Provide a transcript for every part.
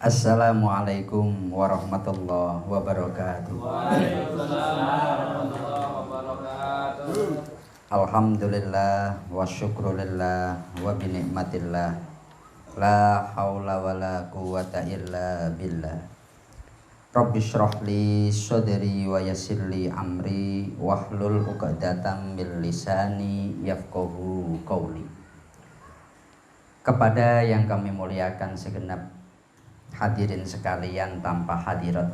Assalamualaikum warahmatullahi wabarakatuh. Waalaikumsalam warahmatullahi wabarakatuh. Alhamdulillah wa syukrulillah wa binikmatillah. La haula wa la quwata illa billah. Rabbi shrahli sadri wa yassirli amri wahlul 'uqdatam min lisani yafqahu qawli. Kepada yang kami muliakan segenap hadirin sekalian tanpa hadirat,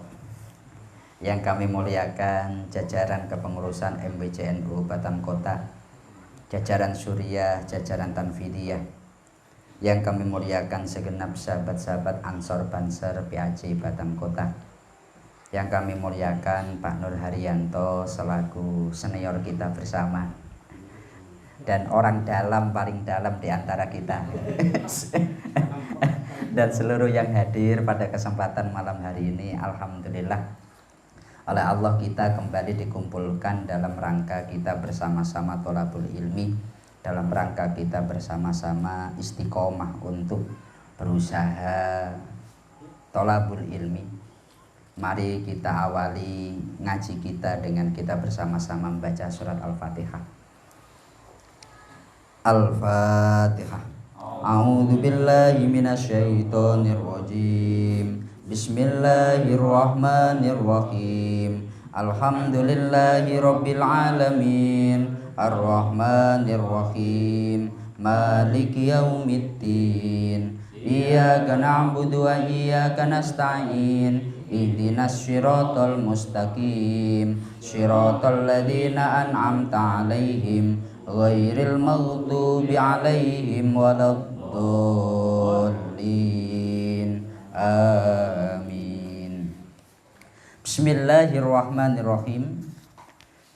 yang kami muliakan jajaran kepengurusan MBCNU Batam Kota, jajaran Suriah, jajaran Tanfidiyah, yang kami muliakan segenap sahabat-sahabat Ansor Banser PAJ Batam Kota, yang kami muliakan Pak Nur Haryanto selaku senior kita bersama dan orang dalam paling dalam di antara kita dan seluruh yang hadir pada kesempatan malam hari ini. Alhamdulillah, oleh Allah kita kembali dikumpulkan dalam rangka kita bersama-sama tholabul ilmi, dalam rangka kita bersama-sama istiqomah untuk berusaha tholabul ilmi. Mari kita awali ngaji kita dengan kita bersama-sama membaca surat Al-Fatihah. Al-Fatihah. A'udzu billahi minasyaitonir rajim. Bismillahirrahmanirrahim. Alhamdulillahi rabbil alamin. Arrahmanir rahim. Maliki yaumiddin. Iyyaka na'budu wa iyyaka nasta'in. Ihdinas siratal mustaqim. Siratal ladzina an'amta 'alaihim ghairil maghdubi 'alaihim waladdallin. Amin. Bismillahirrahmanirrahim.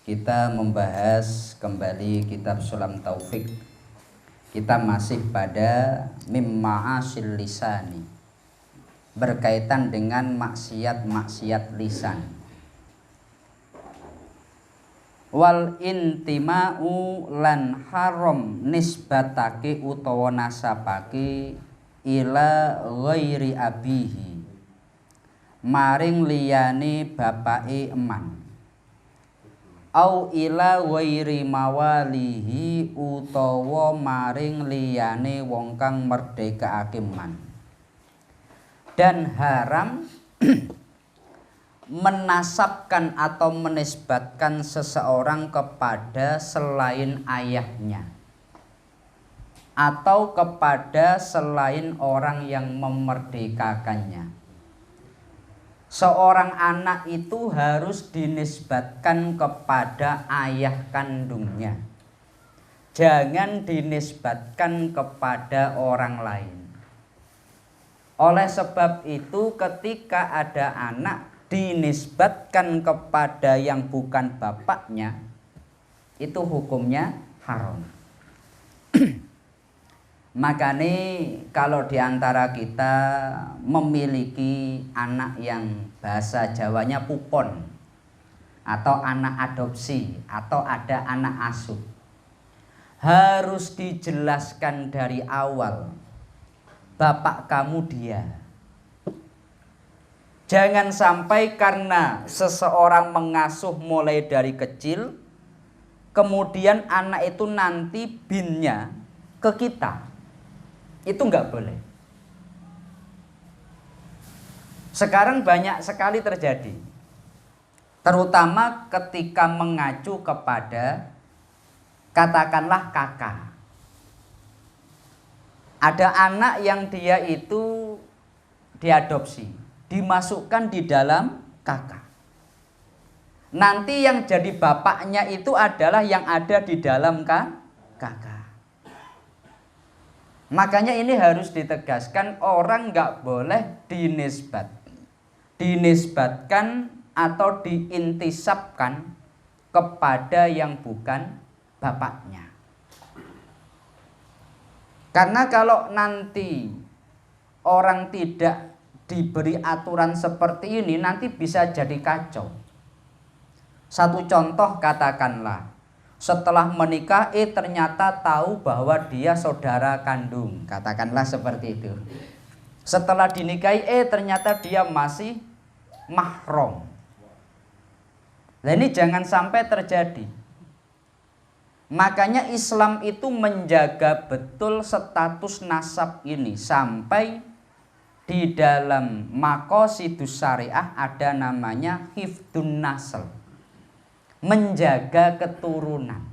Kita membahas kembali kitab Sulam Taufik. Kita masih pada mimma'asil lisani, berkaitan dengan maksiat-maksiat lisan. Wal intima'u lan haram nisbatake utawa nasabake ila ghairi abihi, maring liyane bapake eman, au ila ghairi mawalihi utawa maring liyane wong kang merdekake eman. Dan haram menasabkan atau menisbatkan seseorang kepada selain ayahnya atau kepada selain orang yang memerdekakannya. Seorang anak itu harus dinisbatkan kepada ayah kandungnya, jangan dinisbatkan kepada orang lain. Oleh sebab itu, ketika ada anak dinisbatkan kepada yang bukan bapaknya, itu hukumnya haram. Makanya kalau diantara kita memiliki anak yang bahasa Jawanya pupon, atau anak adopsi, atau ada anak asuh, harus dijelaskan dari awal, bapak kamu dia. Jangan sampai karena seseorang mengasuh mulai dari kecil, kemudian anak itu nanti binnya ke kita. Itu nggak boleh. Sekarang banyak sekali terjadi, terutama ketika mengacu kepada katakanlah kakak. Ada anak yang dia itu diadopsi, dimasukkan di dalam kakak. Nanti yang jadi bapaknya itu adalah yang ada di dalam kakak. Makanya ini harus ditegaskan, orang nggak boleh dinisbatkan atau diintisabkan kepada yang bukan bapaknya. Karena kalau nanti orang tidak diberi aturan seperti ini, nanti bisa jadi kacau. Satu contoh, katakanlah setelah menikah ternyata tahu bahwa dia saudara kandung, katakanlah seperti itu. Setelah dinikahi, ternyata dia masih mahram. Nah ini jangan sampai terjadi. Makanya Islam itu menjaga betul status nasab ini sampai di dalam maqasidus syariah ada namanya hifdun nasl, menjaga keturunan.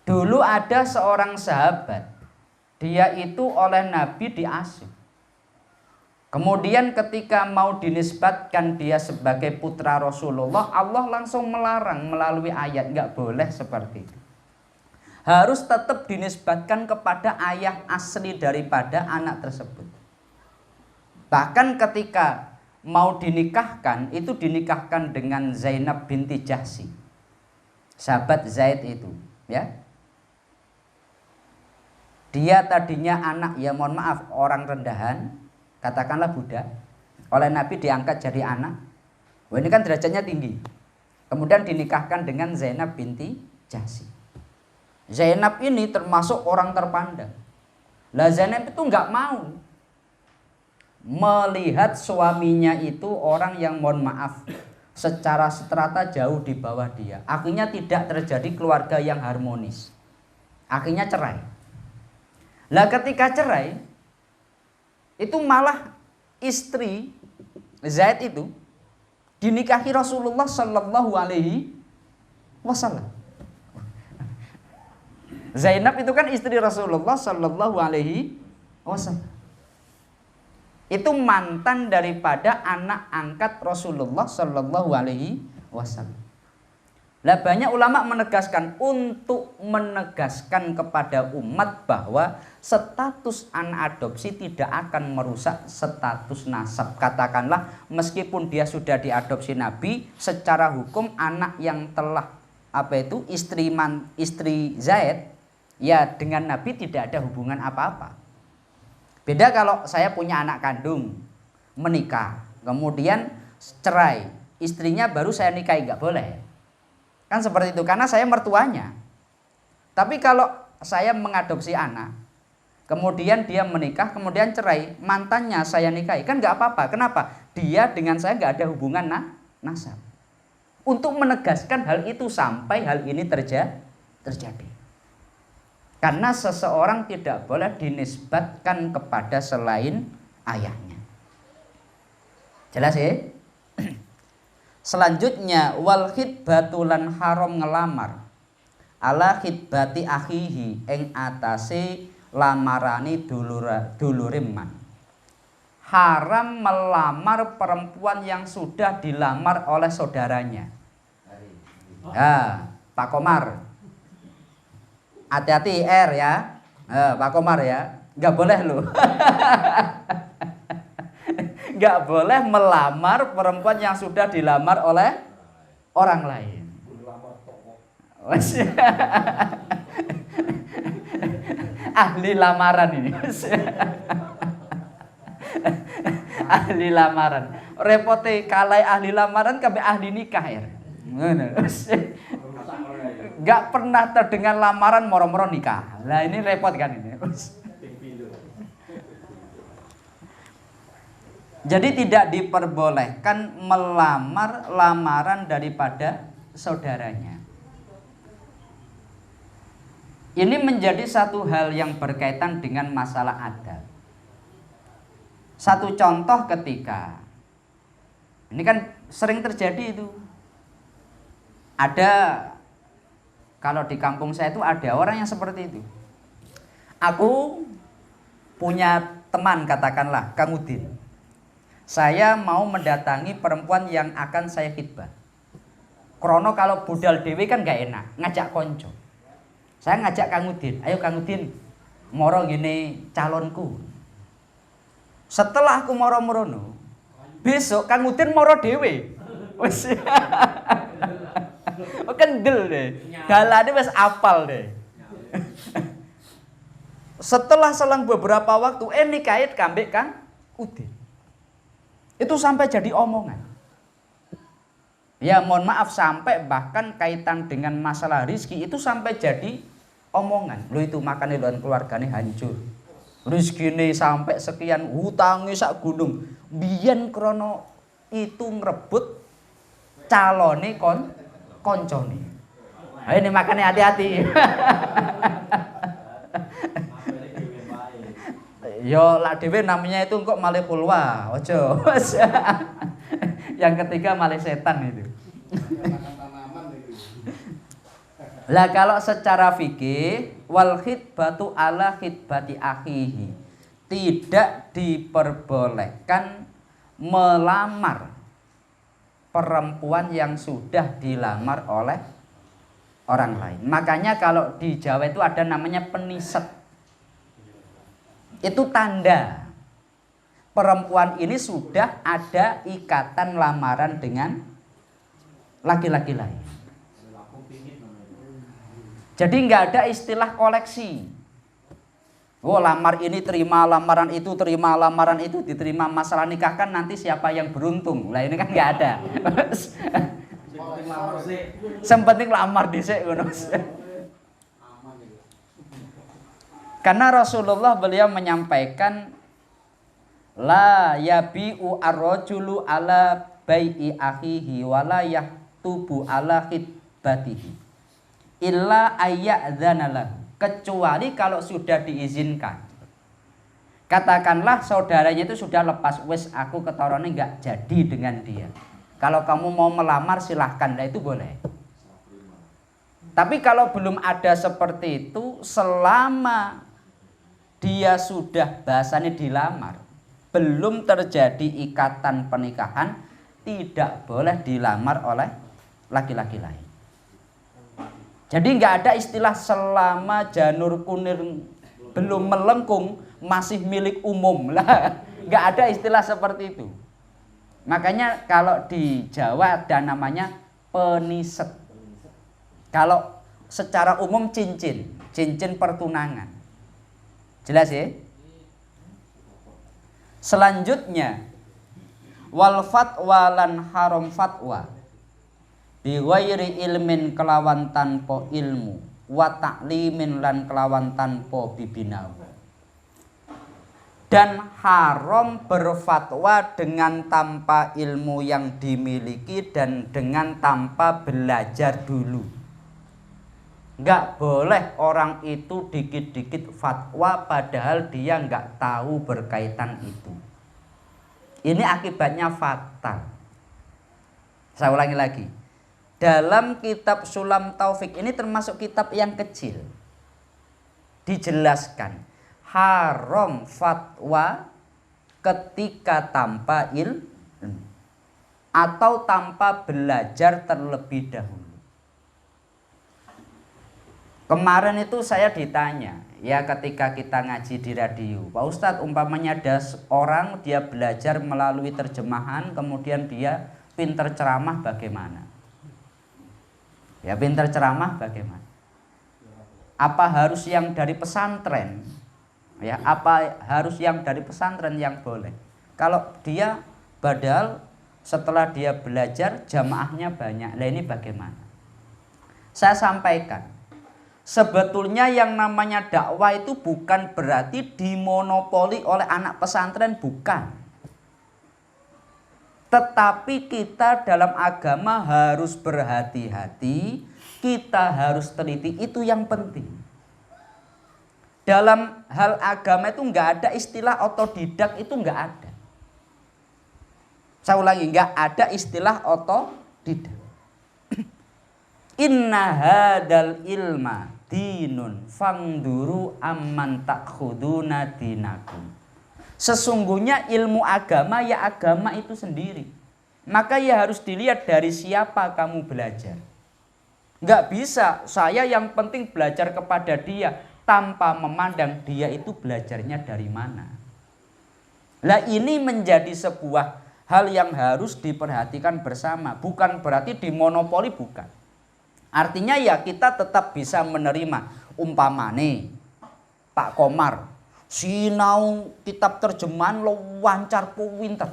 Dulu ada seorang sahabat, dia itu oleh Nabi diasuh. Kemudian ketika mau dinisbatkan dia sebagai putra Rasulullah, Allah langsung melarang melalui ayat, nggak boleh seperti itu. Harus tetap dinisbatkan kepada ayah asli daripada anak tersebut. Bahkan ketika mau dinikahkan, itu dinikahkan dengan Zainab binti Jahsy, sahabat Zaid itu, ya. Dia tadinya anak, ya mohon maaf, orang rendahan, katakanlah budak, oleh Nabi diangkat jadi anak. Wah, ini kan derajatnya tinggi. Kemudian dinikahkan dengan Zainab binti Jahsy. Zainab ini termasuk orang terpandang. Lah Zainab itu nggak mau melihat suaminya itu orang yang mohon maaf secara strata jauh di bawah dia. Akhirnya tidak terjadi keluarga yang harmonis. Akhirnya cerai. Lah ketika cerai, itu malah istri Zaid itu dinikahi Rasulullah Shallallahu Alaihi Wasallam. Zainab itu kan istri Rasulullah Shallallahu Alaihi Wasallam. Itu mantan daripada anak angkat Rasulullah Shallallahu Alaihi Wasallam. Lah banyak ulama menegaskan, untuk menegaskan kepada umat bahwa status anak adopsi tidak akan merusak status nasab. Katakanlah meskipun dia sudah diadopsi Nabi, secara hukum anak yang telah istri Zaid ya dengan Nabi tidak ada hubungan apa-apa. Beda kalau saya punya anak kandung, menikah, kemudian cerai, istrinya baru saya nikahi, nggak boleh. Kan seperti itu, karena saya mertuanya. Tapi kalau saya mengadopsi anak, kemudian dia menikah, kemudian cerai, mantannya saya nikahi, kan nggak apa-apa. Kenapa? Dia dengan saya nggak ada hubungan nasab. Untuk menegaskan hal itu sampai hal ini terjadi. Karena seseorang tidak boleh dinisbatkan kepada selain ayahnya. Jelas ya? Selanjutnya wal khitbatulan haram ngelamar ala khitbati akhihi ing atase lamarani dulureman. Haram melamar perempuan yang sudah dilamar oleh saudaranya. Ya, Pak Komar. Hati-hati ya. Pak Komar ya. Enggak boleh loh. Nggak boleh melamar perempuan yang sudah dilamar oleh orang lain. Ahli lamaran ini. Ahli lamaran. Repote kalai ahli lamaran kabeh ahli nikah ya. Nggak pernah terdengar lamaran moro-moro nikah. Lah ini repot kan ini. Jadi tidak diperbolehkan melamar lamaran daripada saudaranya. Ini menjadi satu hal yang berkaitan dengan masalah adat. Satu contoh ketika, ini kan sering terjadi itu. Ada, kalau di kampung saya itu ada orang yang seperti itu. Aku punya teman katakanlah, Kang Udin. Saya mau mendatangi perempuan yang akan saya khitbah. Krono kalau budal dewi kan gak enak, ngajak konco. Saya ngajak Kang Udin, ayo Kang Udin, moro gini calonku. Setelah aku moro-morono, besok Kang Udin moro dewi. Wes. Kendel deh. Dalane wis apal deh. Setelah selang beberapa waktu nikahit kambek Kang Udin. Itu sampai jadi omongan. Ya mohon maaf, sampai bahkan kaitan dengan masalah rizki itu sampai jadi omongan. Lo itu makan dan keluarganya hancur. rezekine sampai sekian, hutange sak gunung. Biyen krana itu ngrebut calone koncone. Ayo ini makanya hati-hati. Yo lak dhewe namanya itu kok malih kulwa, ojo. Yang ketiga malih setan itu. Lah kalau secara fikih wal khitbatu ala khitbati akhihi, tidak diperbolehkan melamar perempuan yang sudah dilamar oleh orang lain. Makanya kalau di Jawa itu ada namanya peniset. Itu tanda perempuan ini sudah ada ikatan lamaran dengan laki-laki lain. Jadi nggak ada istilah koleksi. Oh lamar ini terima lamaran itu, terima lamaran itu, diterima masalah nikahkan nanti siapa yang beruntung. Lah ini kan nggak ada. Sempenting lamar dhisik ngono. Karena Rasulullah beliau menyampaikan la yabi'u ar-rajulu ala bai'i akhihi wa la yaktubu ala khitbatihi illa ayyadzana lahu, kecuali kalau sudah diizinkan. Katakanlah saudaranya itu sudah lepas, wes aku ketorone enggak jadi dengan dia. Kalau kamu mau melamar silahkan, lah itu boleh. Tapi kalau belum ada seperti itu, selama dia sudah bahasanya dilamar, belum terjadi ikatan pernikahan, tidak boleh dilamar oleh laki-laki lain. Jadi nggak ada istilah selama janur kunir belum melengkung masih milik umum lah, nggak ada istilah seperti itu. Makanya kalau di Jawa ada namanya peniset. Kalau secara umum cincin pertunangan. Jelas ya? Selanjutnya wal fatwa lan haram fatwa bi ghairi ilmin kelawan tanpa ilmu wa ta'limin lan kelawan tanpa bibinau. Dan haram berfatwa dengan tanpa ilmu yang dimiliki dan dengan tanpa belajar dulu. Enggak boleh orang itu dikit-dikit fatwa padahal dia enggak tahu berkaitan itu. Ini akibatnya fatal. Saya ulangi lagi. Dalam kitab Sulam Taufik ini termasuk kitab yang kecil. Dijelaskan haram fatwa ketika tanpa ilmu atau tanpa belajar terlebih dahulu. Kemarin itu saya ditanya, ya ketika kita ngaji di radio, Pak Ustadz umpamanya ada orang dia belajar melalui terjemahan, kemudian dia pinter ceramah bagaimana? Ya pinter ceramah bagaimana? Apa harus yang dari pesantren? Ya, apa harus yang dari pesantren yang boleh? Kalau dia padahal setelah dia belajar jamaahnya banyak, lah ini bagaimana? Saya sampaikan. Sebetulnya yang namanya dakwah itu bukan berarti dimonopoli oleh anak pesantren, bukan. Tetapi kita dalam agama harus berhati-hati, kita harus teliti, itu yang penting. Dalam hal agama itu enggak ada istilah otodidak, itu enggak ada. Saya ulangi, enggak ada istilah otodidak. Inna hadal ilma dinun fangduru amman takhuduna dinakum. Sesungguhnya ilmu agama ya agama itu sendiri. Maka ya harus dilihat dari siapa kamu belajar. Enggak bisa saya yang penting belajar kepada dia tanpa memandang dia itu belajarnya dari mana. Lah ini menjadi sebuah hal yang harus diperhatikan bersama. Bukan berarti dimonopoli, bukan. Artinya ya kita tetap bisa menerima. Umpamane Pak Komar sinau kitab terjemahan lancar pinter.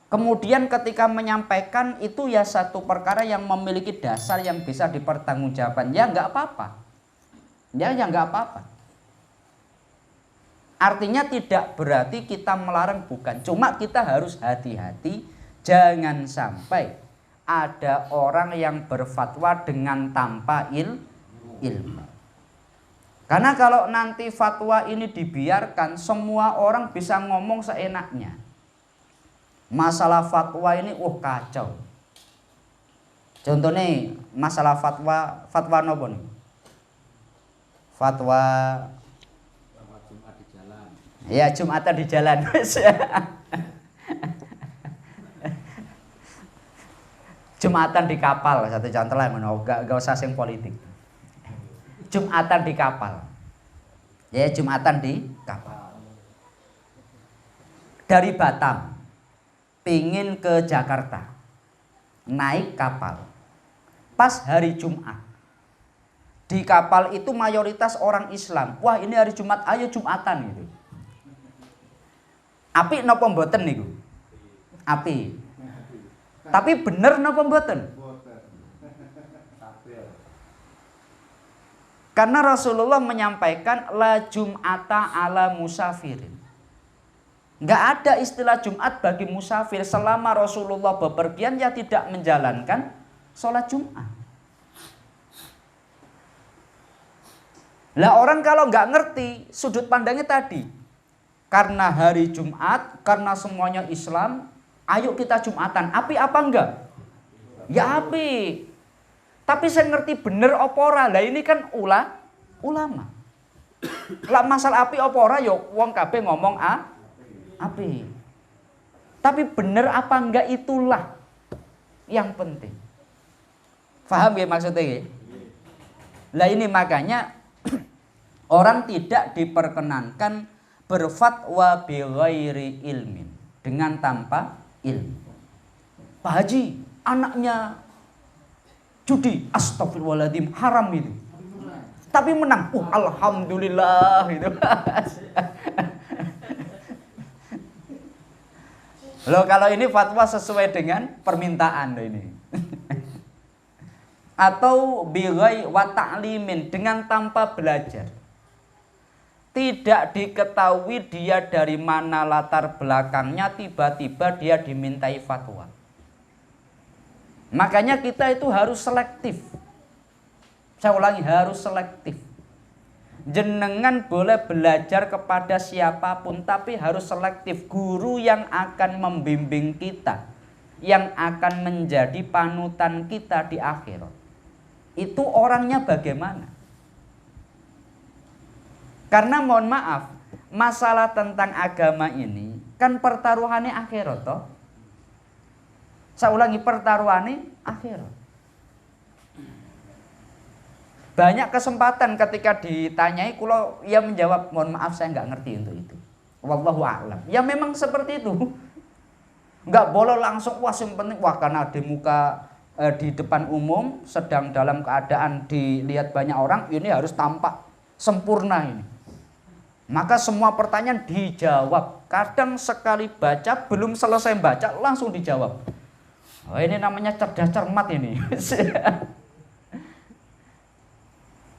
Kemudian ketika menyampaikan itu ya satu perkara yang memiliki dasar yang bisa dipertanggungjawabkan. Ya enggak apa-apa. Ya enggak apa-apa. Artinya tidak berarti kita melarang, bukan. Cuma kita harus hati-hati, jangan sampai ada orang yang berfatwa dengan tanpa ilmu. Karena kalau nanti fatwa ini dibiarkan, semua orang bisa ngomong seenaknya. Masalah fatwa ini kacau. Contohnya masalah fatwa nopo nih? Fatwa Jumat di jalan. ya, Jumatan di jalan. Jumatan di kapal, satu contoh lah, gak usah sing politik. Jumatan di kapal. Ya, Jumatan di kapal. Dari Batam pingin ke Jakarta. Naik kapal. Pas hari Jumat. Di kapal itu mayoritas orang Islam. Wah, ini hari Jumat, ayo Jumatan gitu. Api napa mboten niku? Api. Tapi bener napa mboten? Karena Rasulullah menyampaikan la jum'ata ala musafirin. Enggak ada istilah Jumat bagi musafir selama Rasulullah bepergian ya tidak menjalankan sholat Jumat. Lah orang kalau nggak ngerti sudut pandangnya tadi, karena hari Jumat, karena semuanya Islam, ayo kita Jumatan. Api apa enggak? Ya api. Tapi saya ngerti bener opora. Lah ini kan ulama. Lah masalah api opora yo wong kabeh ngomong api. Tapi bener apa enggak itulah yang penting. Paham ya maksudnya ya? Lah ini makanya orang tidak diperkenankan berfatwa bighairi ilmin, dengan tanpa ilmu. Pak Haji, anaknya judi, astagfirullahaladzim, haram itu. Tapi menang, alhamdulillah itu. Loh kalau ini fatwa sesuai dengan permintaan loh ini. Atau bighairi wa ta'limin, dengan tanpa belajar. Tidak diketahui dia dari mana latar belakangnya, tiba-tiba dia dimintai fatwa. Makanya kita itu harus selektif. Saya ulangi, harus selektif. Jenengan boleh belajar kepada siapapun, tapi harus selektif. Guru yang akan membimbing kita, yang akan menjadi panutan kita di akhirat, itu orangnya bagaimana? Karena mohon maaf, masalah tentang agama ini kan pertaruhannya akhirat toh. Saya ulangi, pertaruhannya akhirat. Banyak kesempatan ketika ditanyai, kalau ia menjawab, mohon maaf saya nggak ngerti untuk itu. Wallahu a'lam. Ya memang seperti itu. Nggak boleh langsung wah yang penting wah karena di muka di depan umum sedang dalam keadaan dilihat banyak orang, ini harus tampak sempurna ini. Maka semua pertanyaan dijawab. Kadang sekali baca, belum selesai baca langsung dijawab. Oh, ini namanya cerdas cermat ini.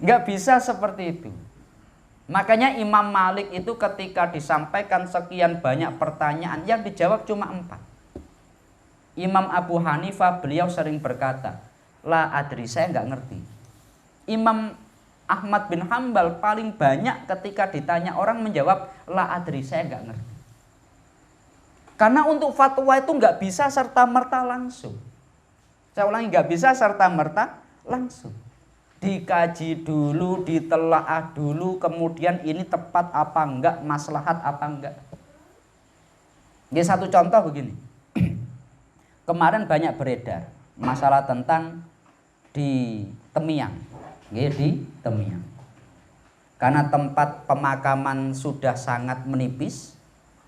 Nggak bisa seperti itu. Makanya Imam Malik itu ketika disampaikan sekian banyak pertanyaan, yang dijawab cuma 4. Imam Abu Hanifah beliau sering berkata, la adri, saya nggak ngerti. Imam Ahmad bin Hambal paling banyak ketika ditanya orang menjawab, la adri, saya nggak ngerti. Karena untuk fatwa itu nggak bisa serta-merta langsung. Saya ulangi, nggak bisa serta-merta langsung. Dikaji dulu, ditelaah dulu, kemudian ini tepat apa enggak, maslahat apa enggak. Ini satu contoh begini. Kemarin banyak beredar masalah tentang di Temiang. Di Temiang. Karena tempat pemakaman sudah sangat menipis,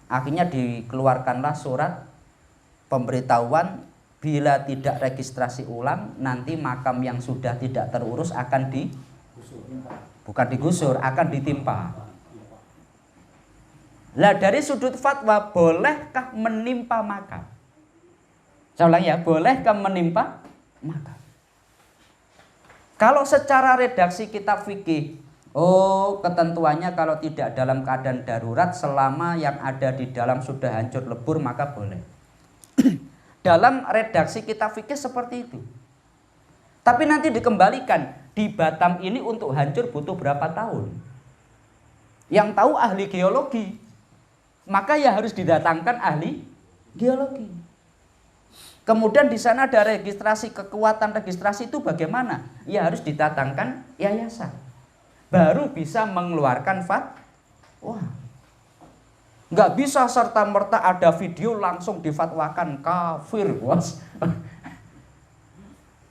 akhirnya dikeluarkanlah surat pemberitahuan bila tidak registrasi ulang, nanti makam yang sudah tidak terurus akan bukan digusur, akan ditimpa. Lah dari sudut fatwa, bolehkah menimpa makam? Saya ulang ya, bolehkah menimpa makam? Kalau secara redaksi kitab fikih, Oh, ketentuannya kalau tidak dalam keadaan darurat, selama yang ada di dalam sudah hancur lebur maka boleh. Dalam redaksi kitab fikih seperti itu. Tapi nanti dikembalikan, di Batam ini untuk hancur butuh berapa tahun? Yang tahu ahli geologi. Maka ya harus didatangkan ahli geologi. Kemudian di sana ada registrasi, kekuatan registrasi itu bagaimana? Ya harus didatangkan yayasan. Baru bisa mengeluarkan fatwa. Nggak bisa serta-merta ada video langsung difatwakan kafir, bos.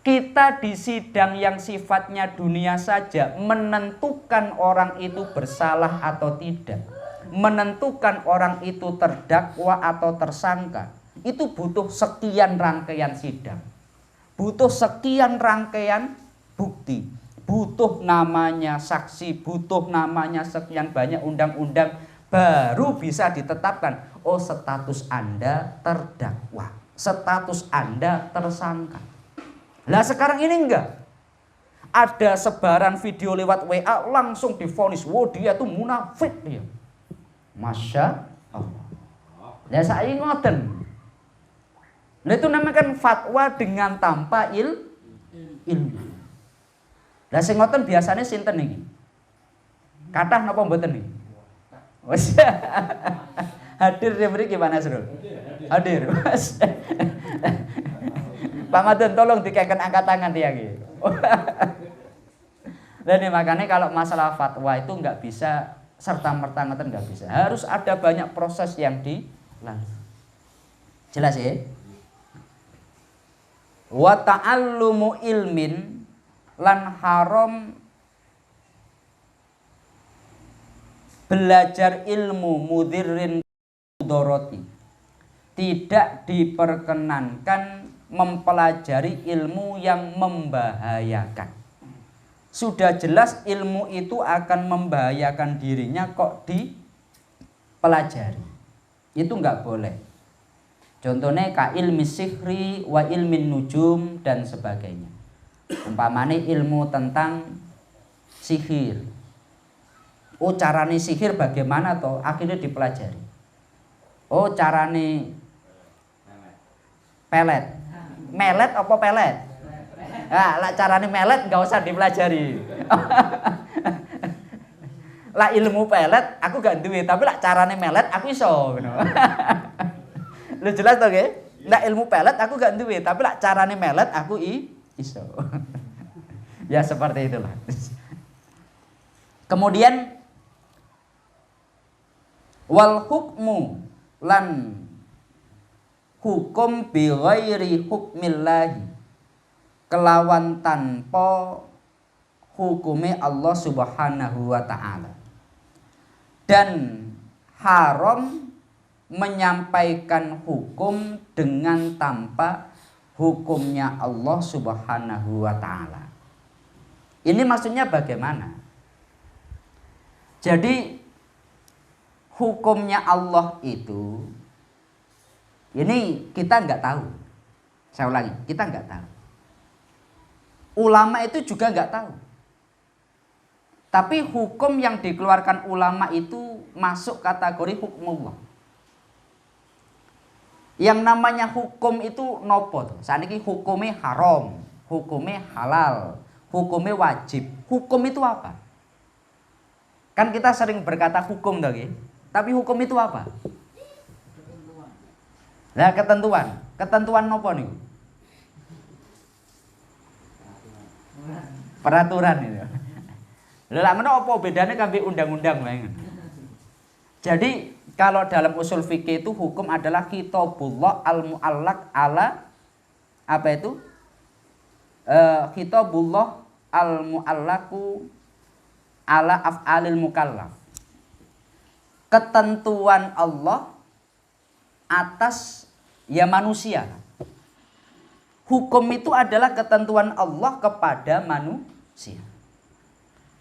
Kita di sidang yang sifatnya dunia saja menentukan orang itu bersalah atau tidak, menentukan orang itu terdakwa atau tersangka, itu butuh sekian rangkaian sidang, butuh sekian rangkaian bukti, butuh namanya saksi, butuh namanya sekian banyak undang-undang, baru bisa ditetapkan, oh status Anda terdakwa, status Anda tersangka. Lah sekarang ini enggak. Ada sebaran video lewat WA langsung divonis, wow dia tuh munafik dia. Masya Allah. Lah saya ngoten. Nah itu namanya kan fatwa dengan tanpa ilmu. Lah sing ngoten biasanya sinten iki? Kathah napa mboten niki? Wes. Hadir di mriki gimana, Srul? Hadir. Pak Madun tolong dikeken angkat tangan dia gitu. Dan makanya kalau masalah fatwa itu nggak bisa serta-merta ngoten, nggak bisa. Harus ada banyak proses yang dilalui. Jelas ya? Wa ta'allumu ilmin lan haram belajar ilmu mudirrin mudoroti. Tidak diperkenankan mempelajari ilmu yang membahayakan. Sudah jelas ilmu itu akan membahayakan dirinya kok dipelajari. Itu enggak boleh. Contohnya ka ilmi sihri wa ilmin nujum dan sebagainya. Umpamanya ilmu tentang sihir. Oh carane sihir bagaimana toh? Akhirnya dipelajari. Oh carane pelet. Melet apa pelet? Nah, lah carane melet nggak usah dipelajari. Lah ilmu pelet aku gak duwe, tapi lah carane melet aku iso. Lu jelas toh nggih? Lah ilmu pelet aku gak duwe, tapi lah carane melet aku iso. Ya seperti itulah. Kemudian wal hukmu lan hukum bi ghairi hukmillahi, kelawan tanpa hukume Allah Subhanahu wa taala. Dan haram menyampaikan hukum dengan tanpa hukumnya Allah Subhanahu wa taala. Ini maksudnya bagaimana? Jadi hukumnya Allah itu, ini kita nggak tahu. Saya ulangi, kita nggak tahu. Ulama itu juga nggak tahu. Tapi hukum yang dikeluarkan ulama itu masuk kategori hukumullah. Yang namanya hukum itu nopo? Saat ini hukumnya haram, hukumnya halal, hukumnya wajib. Hukum itu apa? Kan kita sering berkata hukum toh, tapi hukum itu apa? Nah, ketentuan. Ketentuan nopo nih? Peraturan itu. Lah menawa apa bedanya kambing undang-undang lah. Jadi kalau dalam usul fikih itu hukum adalah kitabullah al-mu'allaq ala apa itu? Kitabullah al-mu'allaqu ala af'alil mukallaf. Ketentuan Allah atas ya manusia. Hukum itu adalah ketentuan Allah kepada manusia.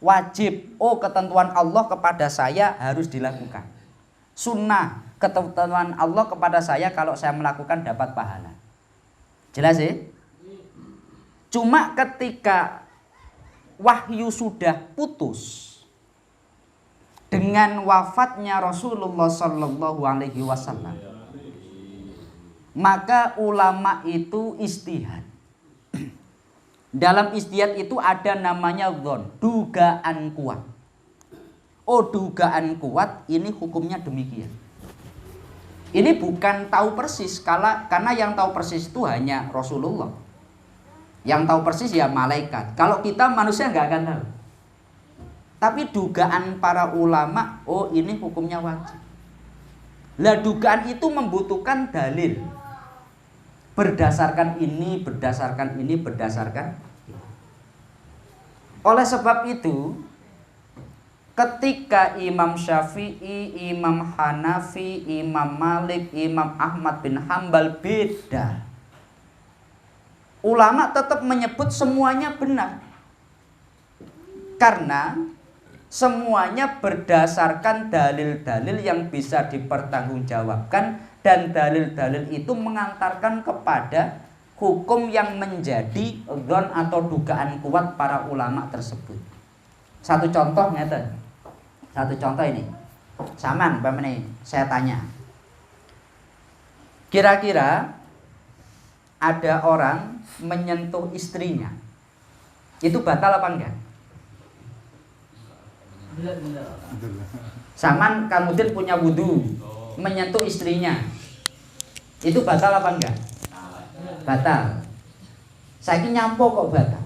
Wajib, oh ketentuan Allah kepada saya harus dilakukan. Sunnah, ketentuan Allah kepada saya kalau saya melakukan dapat pahala. Jelas ya? Cuma ketika wahyu sudah putus, dengan wafatnya Rasulullah Shallallahu Alaihi Wasallam, maka ulama itu istihad. Dalam istihad itu ada namanya dzon, dugaan kuat. Oh, dugaan kuat ini hukumnya demikian. Ini bukan tahu persis, karena yang tahu persis itu hanya Rasulullah. Yang tahu persis ya malaikat. Kalau kita manusia nggak akan tahu. Tapi dugaan para ulama, oh ini hukumnya wajib. Lah dugaan itu membutuhkan dalil. Berdasarkan ini, berdasarkan ini, berdasarkan ini. Oleh sebab itu, ketika Imam Syafi'i, Imam Hanafi, Imam Malik, Imam Ahmad bin Hambal beda. Ulama tetap menyebut semuanya benar. Karena semuanya berdasarkan dalil-dalil yang bisa dipertanggungjawabkan, dan dalil-dalil itu mengantarkan kepada hukum yang menjadi dzon atau dugaan kuat para ulama tersebut. Satu contoh ngeten. Satu contoh ini. Saman, pamane saya tanya. Kira-kira ada orang menyentuh istrinya. Itu batal apa enggak? Saman kemudian punya wudu, menyentuh istrinya. Itu batal apa enggak? Batal. Saiki nyampo kok batal?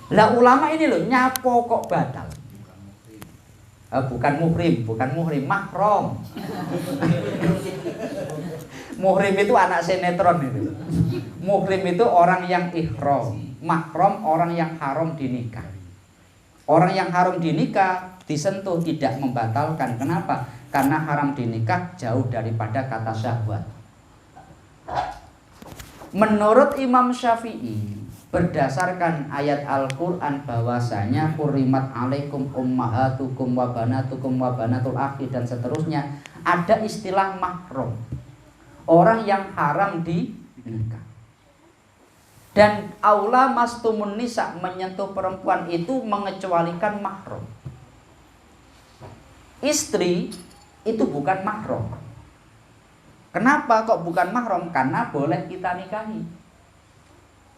Lah ulama ini loh nyapo kok batal? Bukan muhrim, mahram. Muhrim itu anak sinetron itu. Muhrim itu orang yang ihram. Mahram orang yang haram dinikah. Orang yang haram dinikah disentuh tidak membatalkan. Kenapa? Karena haram dinikah jauh daripada kata syahwat. Menurut Imam Syafi'i, berdasarkan ayat Al-Quran bahwasanya hurimat alaikum ummahatukum wa banatukum wa banatul akhi dan seterusnya, ada istilah mahram, orang yang haram dinikah. Dan aula mastumun nisa, menyentuh perempuan itu mengecualikan mahram. Istri itu bukan mahram. Kenapa kok bukan mahram? Karena boleh kita nikahi.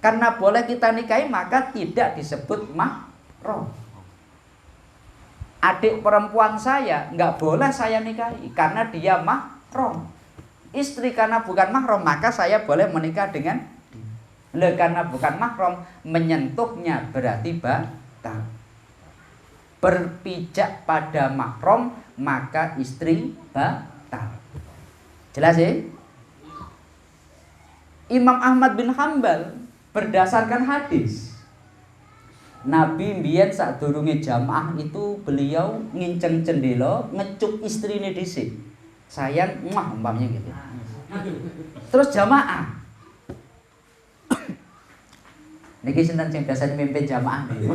Karena boleh kita nikahi maka tidak disebut mahram. Adik perempuan saya nggak boleh saya nikahi karena dia mahram. Istri karena bukan mahram maka saya boleh menikah dengan dia. Karena bukan mahram, menyentuhnya berarti batal. Berpijak pada mahram maka istri batal. Jelas ya? Imam Ahmad bin Hambal berdasarkan hadis, Nabi mbiyen sadurunge jamaah itu beliau nginceng cendela ngecup istrine dhisik. Sayang, umpamanya gitu. Terus jamaah. Niki sinten sing biasanya mimpin jamaah niku.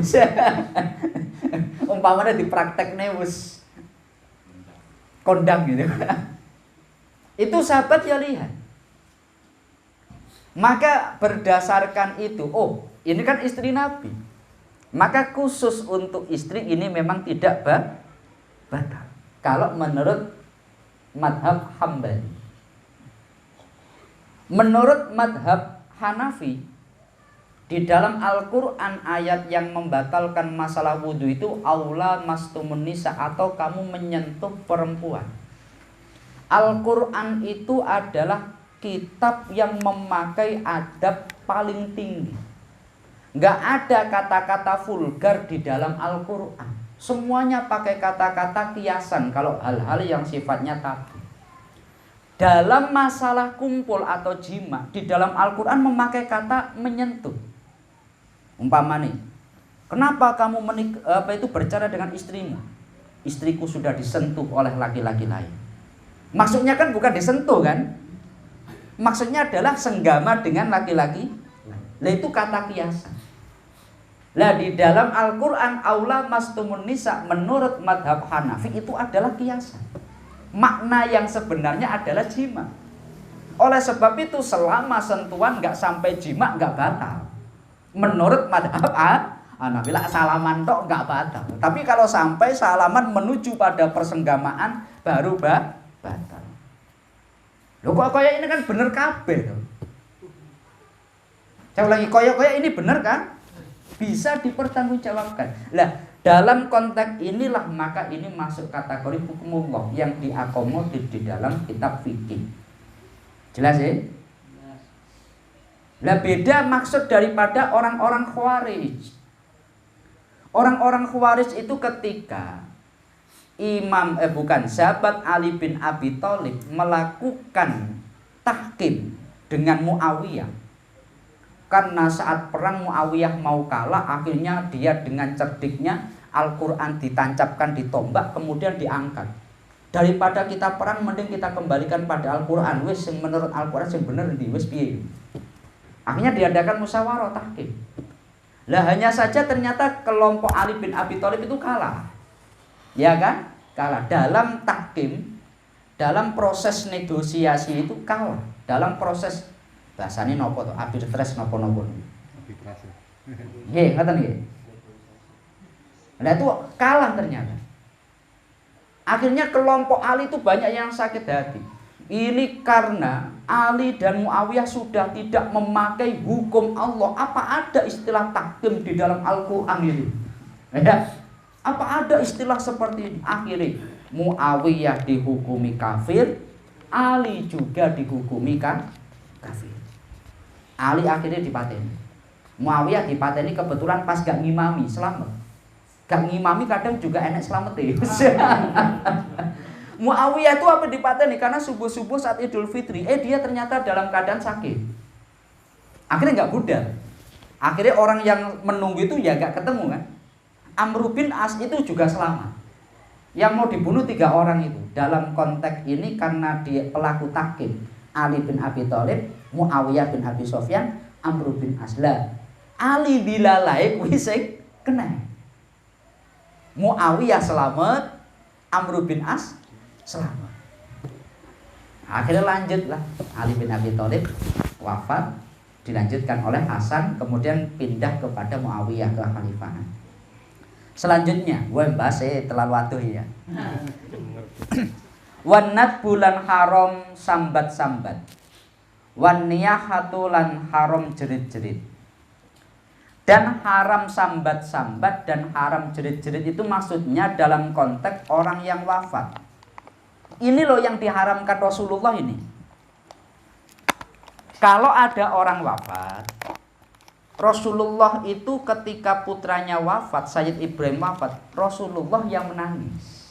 Umpamanya dipraktekne wis kondang gitu. Itu sahabat ya lihat. Maka berdasarkan itu, oh ini kan istri Nabi. Maka khusus untuk istri ini memang tidak batal. Kalau menurut madhab Hambali. Menurut madhab Hanafi, di dalam Al-Quran ayat yang membatalkan masalah wudhu itu aula mastumun nisa, atau kamu menyentuh perempuan. Al-Quran itu adalah kitab yang memakai adab paling tinggi. Nggak ada kata-kata vulgar di dalam Al-Quran. Semuanya pakai kata-kata kiasan kalau hal-hal yang sifatnya tabu. Dalam masalah kumpul atau jima, di dalam Al-Quran memakai kata menyentuh. Umpama nih, kenapa kamu berbicara dengan istrimu? Istriku sudah disentuh oleh laki-laki lain. Maksudnya kan bukan disentuh kan? Maksudnya adalah senggama dengan laki-laki. Lah itu kata kiasan. Lah di dalam Al-Quran aula mastumun nisa menurut madhab Hanafi itu adalah kiasan. Makna yang sebenarnya adalah jima. Oleh sebab itu selama sentuhan nggak sampai jima nggak batal. Menurut madhab Hanafi salaman tok enggak batal. Tapi kalau sampai salaman menuju pada persenggamaan baru batal. Loh kok kayak ini kan bener kabeh tuh. Saya ulangi, koyok-koyok ini bener kan? Bisa dipertanggungjawabkan. Lah, dalam konteks inilah maka ini masuk kategori hukumullah yang diakomodir di dalam kitab fikih. Jelas ya? Lah beda maksud daripada orang-orang Khawarij. Orang-orang Khawarij itu ketika sahabat Ali bin Abi Thalib melakukan tahkim dengan Muawiyah. Karena saat perang Muawiyah mau kalah, akhirnya dia dengan cerdiknya Al-Quran ditancapkan di tombak kemudian diangkat. Daripada kita perang mending kita kembalikan pada Al-Quran. Wis yang menurut Al-Quran yang bener di wis piye. Akhirnya diadakan musyawarah tahkim. Lah hanya saja ternyata kelompok Ali bin Abi Thalib itu kalah. Ya kan? Kalah dalam tahkim, dalam proses negosiasi itu kalah. Dalam proses bahasane nopo to? Arbitrase nopo-nopo. Arbitrase. Nggih, ngoten nggih. Nah itu kalah ternyata. Akhirnya kelompok Ali itu banyak yang sakit hati. Ini karena Ali dan Muawiyah sudah tidak memakai hukum Allah. Apa ada istilah tahkim di dalam Al-Quran ini? Ya. Apa ada istilah seperti ini? Akhirnya Muawiyah dihukumi kafir, Ali juga dihukumi kafir. Ali akhirnya dipateni. Muawiyah dipateni kebetulan pas gak ngimami, selamat. Gak ngimami kadang juga enak selamat ya. Muawiyah itu apa dipateni? Karena subuh-subuh saat Idul Fitri, dia ternyata dalam keadaan sakit. Akhirnya gak budal. Akhirnya orang yang menunggu itu ya gak ketemu kan. Amr bin As itu juga selamat. Yang mau dibunuh 3 orang itu. Dalam konteks ini karena dia pelaku tahkim. Ali bin Abi Thalib, Muawiyah bin Abi Sufyan, Amr bin Asla. Ali dilalai kuwi sing kena. Muawiyah selamat, Amr bin As selamat. Akhirnya lanjutlah Ali bin Abi Thalib wafat, dilanjutkan oleh Hasan, kemudian pindah kepada Muawiyah ke khalifahan. Selanjutnya, gue bahas terlalu aduh ya. Wanat bulan haram sambat-sambat. Wan niyahatu lan haram jerit-jerit. Dan haram sambat-sambat dan haram jerit-jerit itu maksudnya dalam konteks orang yang wafat. Ini loh yang diharamkan Rasulullah ini. Kalau ada orang wafat, Rasulullah itu ketika putranya wafat, Sayyid Ibrahim wafat, Rasulullah yang menangis.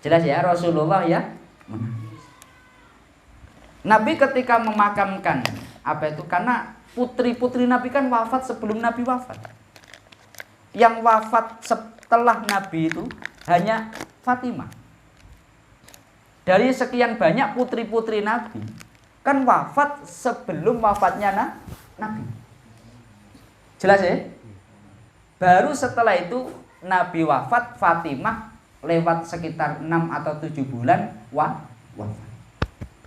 Jelas ya, Rasulullah ya menangis. Nabi ketika memakamkan apa itu, karena putri-putri Nabi kan wafat sebelum Nabi wafat. Yang wafat setelah Nabi itu hanya Fatimah. Dari sekian banyak putri-putri Nabi, kan wafat sebelum wafatnya Nabi. Jelas ya? Baru setelah itu Nabi wafat, Fatimah lewat sekitar 6 atau 7 bulan wafat.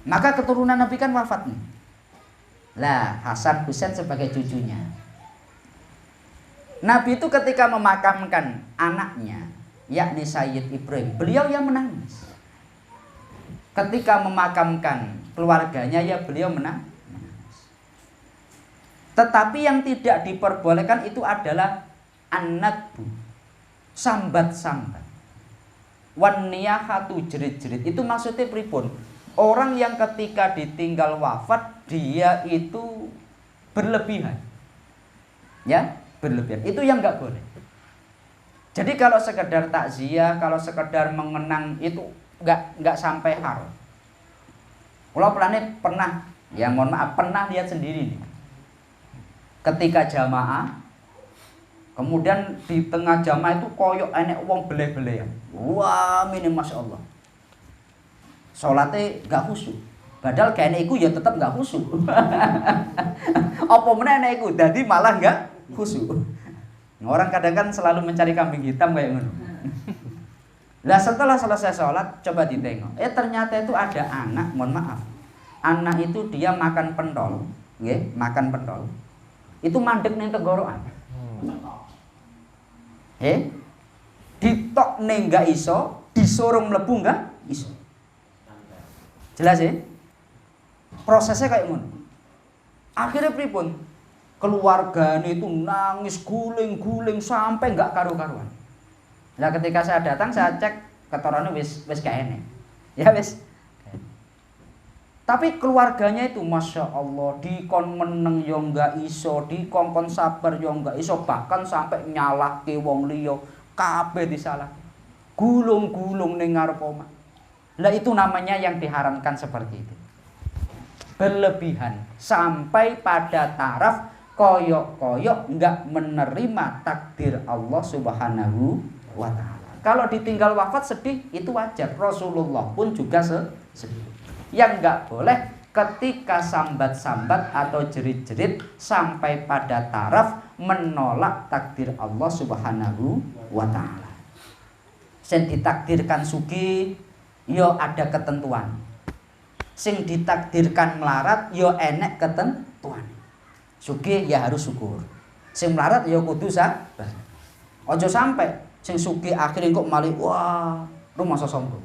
Maka keturunan Nabi kan wafat nih. Lah, Hasan Husain sebagai cucunya. Nabi itu ketika memakamkan anaknya, yakni Sayyid Ibrahim, beliau yang menangis. Ketika memakamkan keluarganya, ya beliau menangis. Tetapi yang tidak diperbolehkan itu adalah an-nadbu, sambat-sambat. Wan niyahatu, jerit-jerit. Itu maksudnya pripun? Orang yang ketika ditinggal wafat, dia itu berlebihan. Ya, berlebihan. Itu yang enggak boleh. Jadi kalau sekedar takziah, kalau sekedar mengenang itu enggak sampai haram. Kalau pernah, ya mohon maaf, pernah lihat sendiri nih. Ketika jamaah, kemudian di tengah jamaah itu koyok enek wong beleh-belehan. Wah, ini Masya Allah. Sholatnya gak khusyuk. Padahal kayaknya iku ya tetap gak khusyuk. Apa meneh enek iku, jadi malah gak khusyuk. Orang kadang kan selalu mencari kambing hitam kayak ngono. Lah setelah selesai sholat, coba ditengok. Ternyata itu ada anak, mohon maaf. Anak itu dia makan pentol, nggih, makan pentol. itu mandek ning tenggorokan. Ditok ning enggak iso, disuruh mlebu enggak iso. Jelas ya? Prosesnya kayak ngono. Akhirnya pripun? Keluarganya itu nangis guling-guling sampai enggak karu-karuan. Nah ketika saya datang saya cek ketorane wis gak enek. Ya wis. Tapi keluarganya itu Masya Allah dikon meneng yo enggak iso, dikongkon sabar yo enggak iso, bahkan sampai nyalahke wong liya, kabeh disalah. Gulung-gulung ning ngarep omah. Lah itu namanya yang diharamkan seperti itu. Berlebihan sampai pada taraf koyok-koyok enggak menerima takdir Allah Subhanahu wa taala. Kalau ditinggal wafat sedih itu wajar. Rasulullah pun juga sedih. Yang enggak boleh ketika sambat-sambat atau jerit-jerit sampai pada taraf menolak takdir Allah Subhanahu wa taala. Sing ditakdirkan sugih yo ada ketentuan. Sing ditakdirkan melarat yo enek ketentuan. Sugih ya harus syukur. Sing melarat yo kudu sabar. Ojo sampai sing sugih akhirnya kok malih wah, rumah sombong.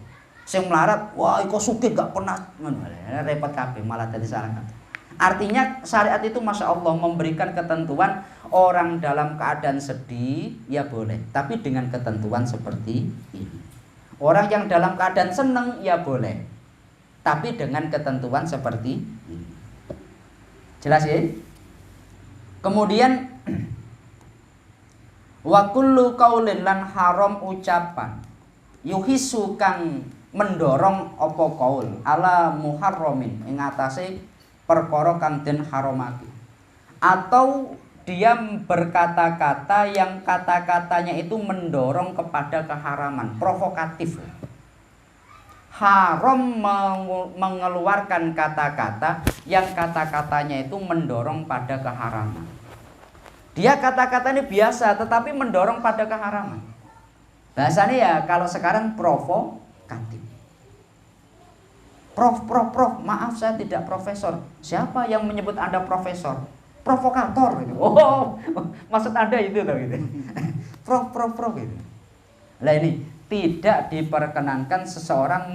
Sing melarat, wah iku sugih gak pernah repot kabeh malah dadi salah kabeh. Artinya syariat itu Masya Allah memberikan ketentuan orang dalam keadaan sedih ya boleh, tapi dengan ketentuan seperti ini. Orang yang dalam keadaan seneng ya boleh, tapi dengan ketentuan seperti ini. Jelas ya? Kemudian wa kullu qaulin lan haram ucapan yuhisu kang mendorong apa kaul ala muharramin ing atase perkara kang den haramake, atau dia berkata-kata yang kata-katanya itu mendorong kepada keharaman, provokatif. Haram mengeluarkan kata-kata yang kata-katanya itu mendorong pada keharaman. Dia kata-katanya biasa tetapi mendorong pada keharaman. Bahasanya ya kalau sekarang provokatif. Prof, maaf saya tidak profesor. Siapa yang menyebut Anda profesor? Provokator gitu. Oh, maksud Anda itu loh gitu. Prof gitu. Lah ini tidak diperkenankan seseorang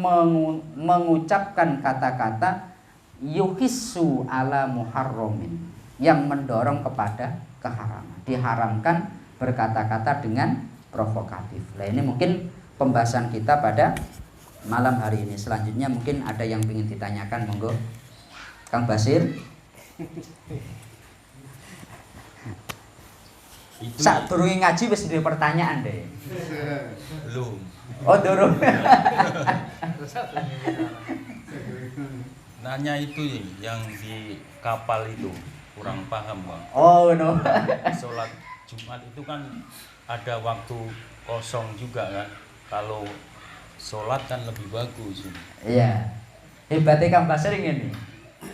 mengucapkan kata-kata yuhissu ala muharramin yang mendorong kepada keharaman. Diharamkan berkata-kata dengan provokatif. Lah ini mungkin pembahasan kita pada malam hari ini. Selanjutnya mungkin ada yang ingin ditanyakan, monggo Kang Basir. Sak durunge ngaji wis duwe pertanyaan deh. Belum. Oh, durung. Nanya itu yang di kapal itu kurang paham, Bang. Oh, no. Sholat Jumat itu kan ada waktu kosong juga kan. Kalau sholat kan lebih bagus. Iya. Hebatnya Kang Basir ini.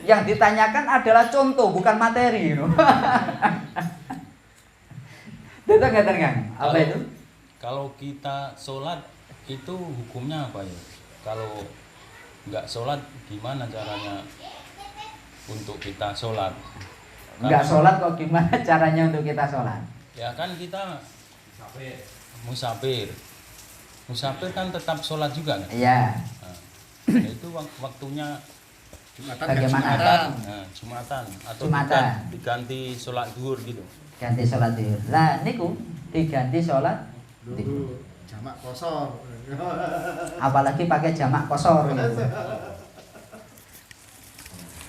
Yang ditanyakan adalah contoh bukan materi, no. Datang kan? Apa itu? Kalau kita sholat itu hukumnya apa ya? Kalau nggak sholat gimana caranya untuk kita sholat? Nggak sholat kok gimana caranya untuk kita sholat? Ya kan kita musafir. Musafir kan tetap sholat juga kan? Iya. Nah, itu waktunya bagaimana? Jumatan atau Jumatan. diganti sholat zuhur gitu. Ganti sholat zuhur. Lah niku diganti sholat dulu jamak kosor. Apalagi pakai jamak kosor.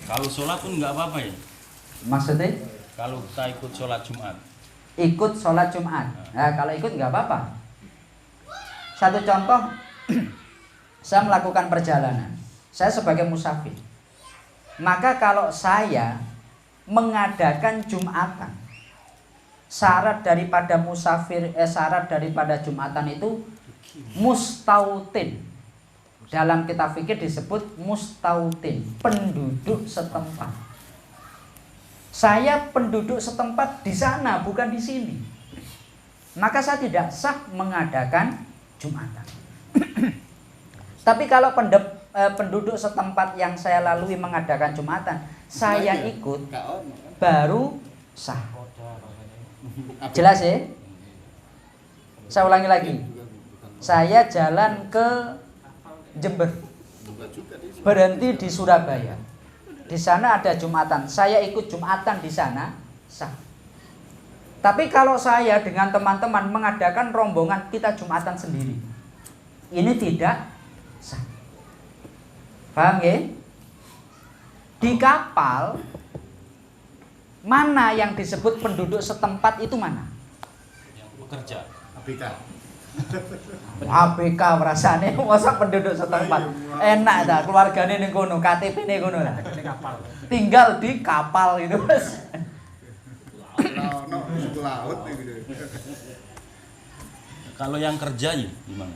Kalau sholat pun nggak apa-apa ya? Maksudnya? Kalau kita ikut sholat Jumat. Ikut sholat Jumat. Nah kalau ikut nggak apa-apa. Satu contoh, saya melakukan perjalanan. Saya sebagai musafir. Maka kalau saya mengadakan Jumatan, syarat daripada syarat daripada Jumatan itu mustautin. Dalam kitab fikih disebut mustautin, penduduk setempat. Saya penduduk setempat di sana, bukan di sini. Maka saya tidak sah mengadakan Jumatan. Tapi kalau penduduk setempat yang saya lalui mengadakan Jumatan, saya ikut, baru sah. Jelas ya? Saya ulangi lagi. Saya jalan ke Jember. Berhenti di Surabaya. Di sana ada Jumatan. Saya ikut Jumatan di sana, sah. Tapi kalau saya dengan teman-teman mengadakan rombongan kita Jumatan sendiri, ini tidak sah. Paham ya? Di kapal mana yang disebut penduduk setempat itu mana? Yang bekerja. ABK. ABK rasane masa penduduk setempat. Enak dah keluargane ning kono, KTP-ne kono lah. Tinggal di kapal itu, Mas. Ono suku laut gitu. Kalau yang kerja ya gimana?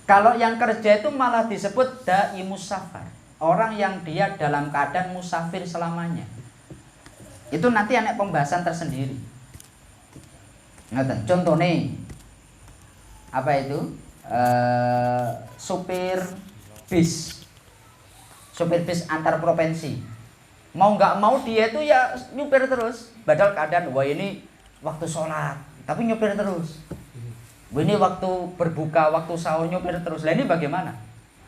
Kalau yang kerja itu malah disebut dai musafir. Orang yang dia dalam keadaan musafir selamanya. Itu nanti ada pembahasan tersendiri. Ngaten, contohnya apa itu? Supir bis. Supir bis antar provinsi. Mau nggak mau dia itu ya nyupir terus. Padahal keadaan wah ini waktu sholat, tapi nyupir terus. Ini waktu berbuka, waktu sahur nyupir terus. Lah ini bagaimana?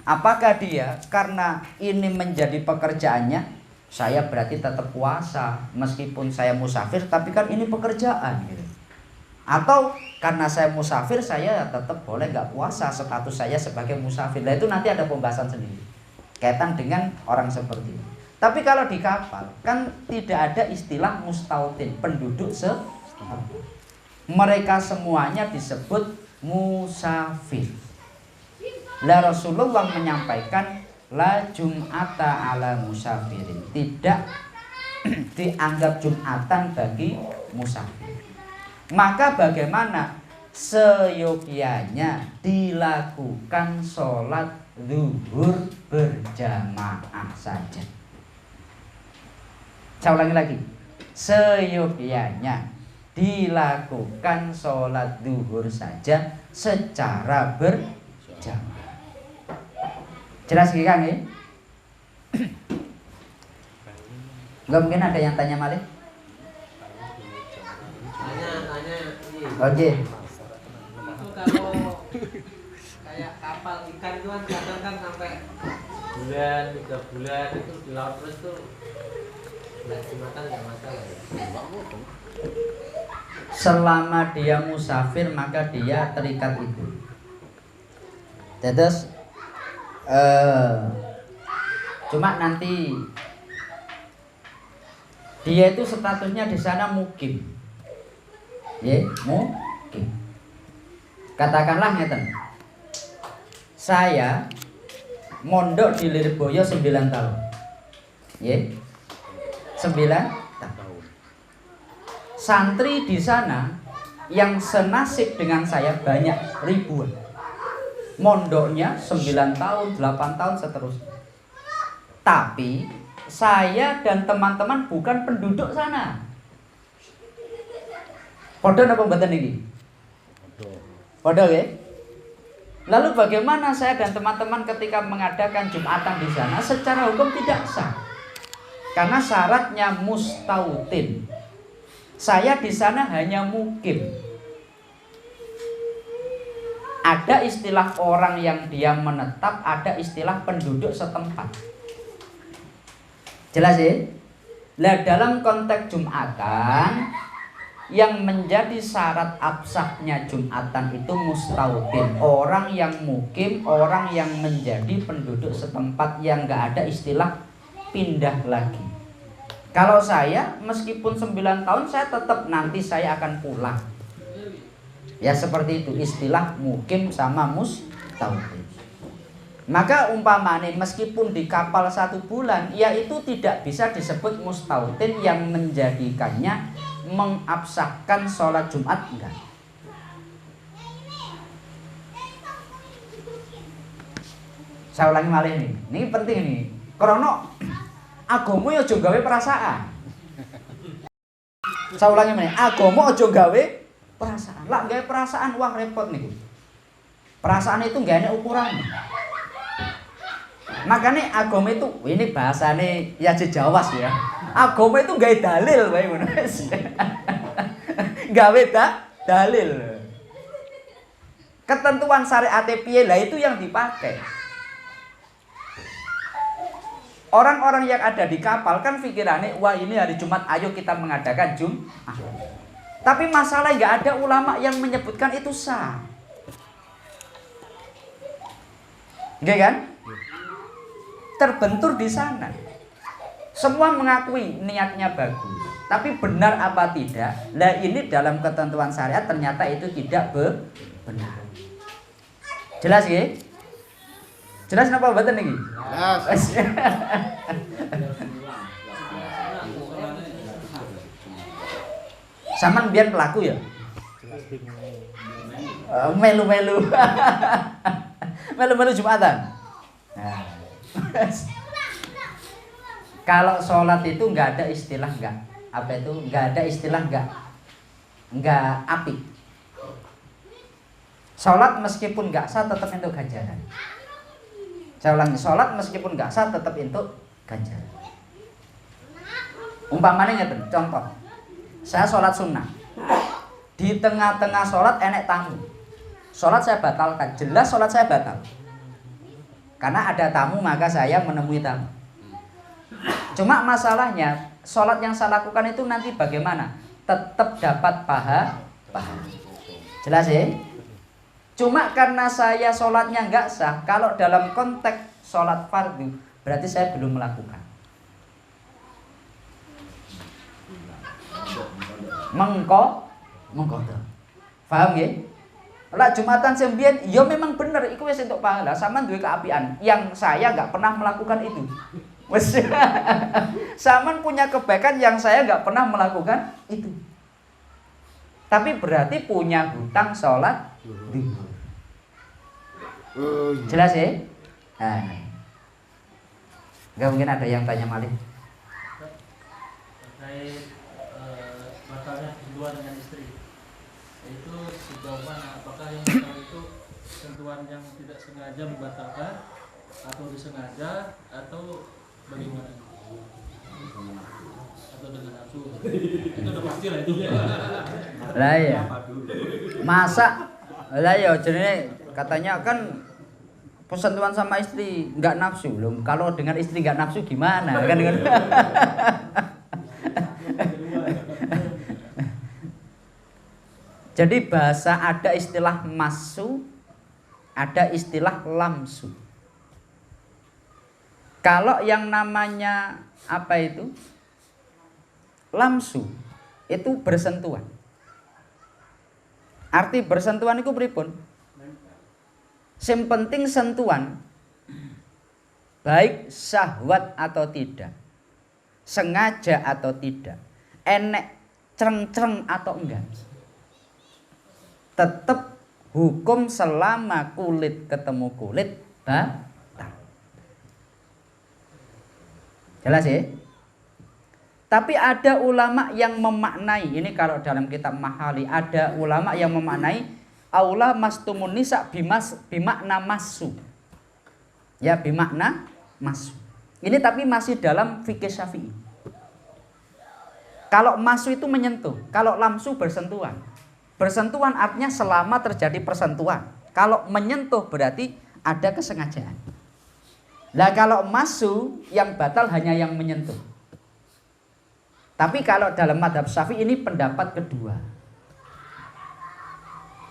Apakah dia karena ini menjadi pekerjaannya, saya berarti tetap puasa meskipun saya musafir, tapi kan ini pekerjaan gitu. Atau karena saya musafir, saya tetap boleh nggak puasa, status saya sebagai musafir. Nah itu nanti ada pembahasan sendiri kaitan dengan orang seperti itu. Tapi kalau di kapal kan tidak ada istilah mustautin, penduduk setempat. Mereka semuanya disebut musafir. La Rasulullah menyampaikan la jum'ata ala musafirin. Tidak dianggap jumatan bagi musafir. Maka bagaimana seyogyanya dilakukan sholat zuhur berjamaah saja. Saya ulangi lagi. Seyogyanya dilakukan sholat zuhur saja secara berjamaah. Jelas Kang ya? Enggak mungkin ada yang tanya Malik? Tanya ini. Oke. Itu kalau kayak kapal ikan itu kan kadang kan sampai bulan, 3 bulan itu di laut terus tuh nggak jumatan nggak masalah ya. Selama dia musafir maka dia terikat itu. Terus cuma nanti dia itu statusnya di sana mukim, ya mukim. Katakanlah ngeten, saya mondok di Lirboyo 9 tahun, ya 9 tahun. Santri di sana yang senasib dengan saya banyak ribuan. Mondoknya 9 tahun, 8 tahun seterusnya. Tapi saya dan teman-teman bukan penduduk sana. Podo apa mboten iki? Podo ya? Lalu bagaimana saya dan teman-teman ketika mengadakan Jumatan di sana? Secara hukum tidak sah. Karena syaratnya mustautin. Saya di sana hanya mukim. Ada istilah orang yang dia menetap, ada istilah penduduk setempat. Jelas ya? Nah, dalam konteks Jumatan yang menjadi syarat absahnya Jumatan itu mustautin, orang yang mukim, orang yang menjadi penduduk setempat, yang enggak ada istilah pindah lagi. Kalau saya meskipun 9 tahun saya tetap nanti saya akan pulang. Ya seperti itu istilah mukim sama mustautin. Maka umpamane meskipun di kapal 1 bulan, ya itu tidak bisa disebut mustautin yang menjadikannya mengabsahkan sholat Jumat, enggak. Saya ulangi malih nih, ini penting nih. Krono agama yo aja gawe perasaan. Saya ulangi meneh, agama aja gawe perasaan. Lah gawe perasaan wah repot niku. Perasaan itu enggak ada ukurannya. Makanya agama itu ini bahasane ya jejawas ya. Agama itu gawe dalil wae ngono. gawe dalil. Ketentuan syariat piye lah itu yang dipakai. Orang-orang yang ada di kapal kan pikirannya, wah ini hari Jumat, ayo kita mengadakan Jumat. Tapi masalah nggak ada ulama yang menyebutkan itu sah. Oke kan? Terbentur di sana. Semua mengakui niatnya bagus. Tapi benar apa tidak? Lah ini dalam ketentuan syariat ternyata itu tidak benar. Jelas ya? Jelas napa mboten niki? Jelas. Saman biar pelaku ya? Melu-melu. Melu-melu Jumatan. Nah. Kalau sholat itu nggak ada istilah nggak ada istilah nggak apik. Sholat meskipun nggak sah tetap untuk ganjaran. Saya ulangi, sholat meskipun nggak sah tetap untuk ganjaran. Umpamanya ngeten, contoh, saya sholat sunnah, di tengah-tengah sholat enek tamu, sholat saya batalkan, jelas sholat saya batal. Karena ada tamu maka saya menemui tamu. Cuma masalahnya sholat yang saya lakukan itu nanti bagaimana? Tetap dapat pahala. Jelas ya? Cuma karena saya sholatnya nggak sah, kalau dalam konteks sholat fardu berarti saya belum melakukan. Mengkodok. Paham ya? Lah Jumatan sembian, ya memang bener, itu wis entuk pahala. Sama duwe keapian, yang saya nggak pernah melakukan itu. Wes, Saman punya kebaikan yang saya nggak pernah melakukan itu. Tapi berarti punya hutang sholat duhur. Jelas ya? Nah, nggak mungkin ada yang tanya Malik. Terkait batalnya sentuhan dengan istri, itu sejauh mana? Apakah yang batal itu sentuhan yang tidak sengaja membatalkan, atau disengaja, atau bagaimana? Atau dengan nafsu? Itu udah pasti lah itu. Lah ya. Masa lah ya jenenge katanya kan persentuhan sama istri nggak nafsu belum. Kalau dengan istri nggak nafsu gimana? Kan dengan Jadi bahasa ada istilah masu, ada istilah lamsu. Kalau yang namanya apa itu? Lamsu itu bersentuhan. Arti bersentuhan itu pripun? Yang penting sentuhan, baik syahwat atau tidak, sengaja atau tidak, enek cereng-cereng atau enggak, tetap hukum selama kulit ketemu kulit batal. Jelas ya? Tapi ada ulama yang memaknai, ini kalau dalam kitab Mahali ada ulama yang memaknai aula mastumun nisa bimakna masu. Ya, bimakna masu. Ini tapi masih dalam fikih Syafi'i. Kalau masu itu menyentuh, kalau lamsu bersentuhan. Bersentuhan artinya selama terjadi persentuhan. Kalau menyentuh berarti ada kesengajaan. Nah, kalau masu yang batal hanya yang menyentuh. Tapi kalau dalam mazhab Syafi'i ini pendapat kedua.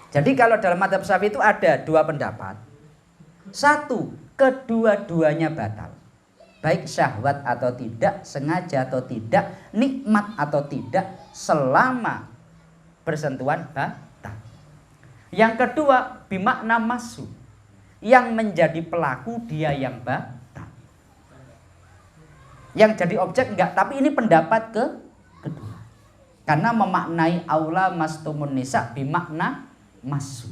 Jadi kalau dalam mazhab Syafi'i itu ada dua pendapat. Satu, kedua-duanya batal. Baik syahwat atau tidak, sengaja atau tidak, nikmat atau tidak, selama bersentuhan batal. Yang kedua, bimakna masu. Yang menjadi pelaku dia yang batal. Yang jadi objek enggak, tapi ini pendapat kedua. Karena memaknai aula mastumun nisa bimakna masu.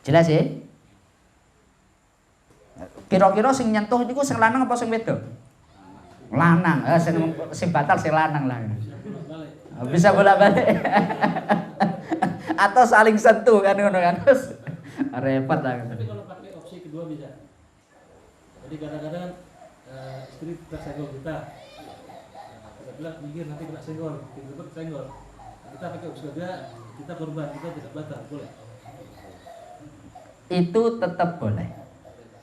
Jelas ya? Kira-kira sing nyentuh niku sing lanang apa sing wedok? Lanang. Sing batal sing lanang lah. Bisa bolak-balik. Atau saling sentuh kan ngono kan. Repot lah. Tapi kalau pakai opsi kedua bisa. Jadi kadang-kadang istri tersenggol kita bilang minggir nanti kena senggol, tiba-tiba senggol. kita pakai saja, kita korban, kita tidak batal, boleh? Itu tetap boleh.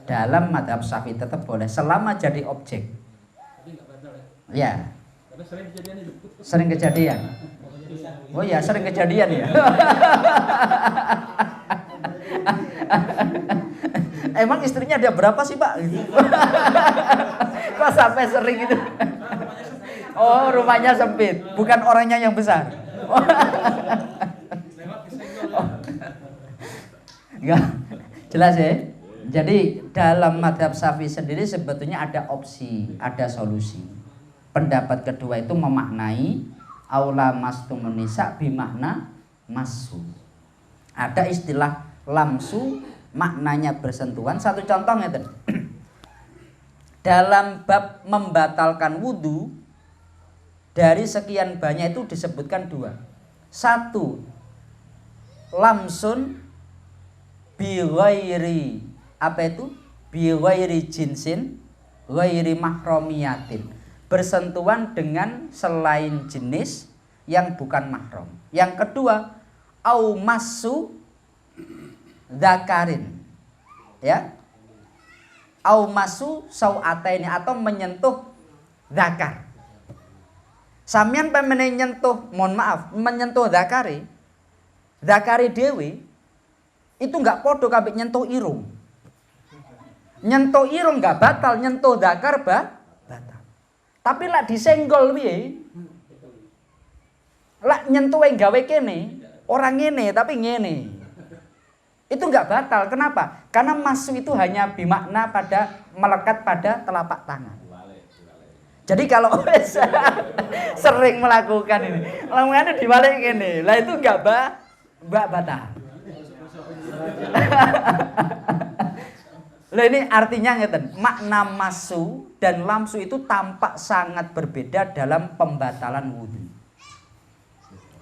Dalam madhab Syafi'i tetap boleh selama jadi objek. Tapi nggak batal ya? Ya, Karena sering kejadian itu. sering kejadian. Oh ya, sering kejadian ya. Emang istrinya ada berapa sih, Pak? Kok sampai sering itu? Oh, rumahnya sempit, bukan orangnya yang besar. Enggak, jelas ya. Jadi dalam madhab Syafi'i sendiri sebetulnya ada opsi, ada solusi. Pendapat kedua itu memaknai aula mastumun nisa bimakna masu. Ada istilah lamsu, maknanya bersentuhan. Satu contohnya tadi. Dalam bab membatalkan wudu, dari sekian banyak itu disebutkan dua. Satu, lamsun bi ghairi, apa itu? Bi ghairi jinsin, ghairi mahromiyatin. Bersentuhan dengan selain jenis yang bukan mahram. Yang kedua, au masu dzakarin. Ya. Au masu sau'ataini, atau menyentuh dzakar. Sampeyan pemene nyentuh, mohon maaf, menyentuh dzakari dewe itu enggak podo kabeh nyentuh irung. Nyentuh irung enggak batal, nyentuh dzakar batal. Tapi lak disenggol piye? Lak nyentuh gawe kene, orang ngene tapi ngene. Itu enggak batal. Kenapa? Karena masu itu hanya bimakna pada melekat pada telapak tangan. Jadi kalau sering melakukan ini, lamungannya dibalik gini, lah itu enggak batal. Lah ini artinya ngeten, makna masu dan lamsu itu tampak sangat berbeda dalam pembatalan wudu.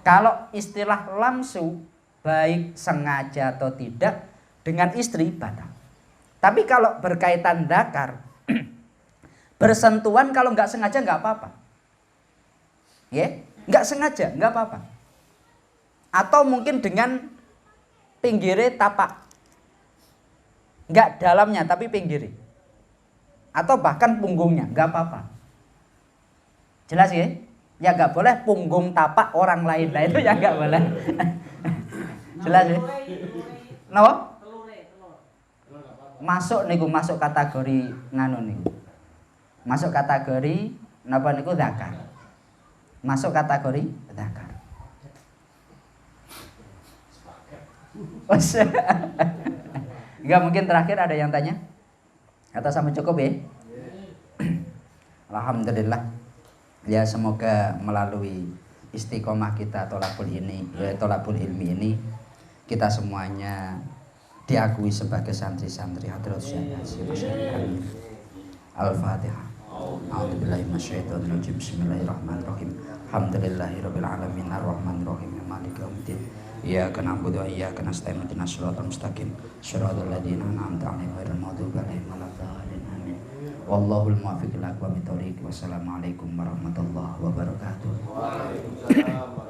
Kalau istilah lamsu baik sengaja atau tidak dengan istri batal. Tapi kalau berkaitan dzakar, bersentuhan kalau nggak sengaja nggak apa-apa, ya, nggak sengaja nggak apa-apa. Atau mungkin dengan pinggirnya tapak, nggak dalamnya tapi pinggirnya, atau bahkan punggungnya nggak apa-apa. Jelas ya? Ya nggak boleh punggung tapak orang lain, nah itu ya nggak boleh. Jelas ya? No? Masuk niku, masuk kategori nganu niku. Masuk kategori napa niku dzakar. Masuk kategori dzakar. Enggak, mungkin terakhir ada yang tanya? Atau sama cukup ya? Alhamdulillah. Ya semoga melalui istiqomah kita tolabul ilmi ini kita semuanya diakui sebagai santri-santri Hadratus Syekh. Al-Fatihah. A'udzubillahi minasyaitonir rajim. Bismillahirrahmanirrahim. Alhamdulillahirabbil alamin arrahmanir rahim maliki yaumiddin. Iyyaka na'budu wa iyyaka nasta'in ihdinas siratal mustaqim. Shiratal ladzina an'amta 'alaihim ghairil maghdubi 'alaihim waladdallin. Amin. Wallahul muwaffiq ila aqwamit thoriq. Wassalamualaikum warahmatullahi wabarakatuh. Waalaikumsalam.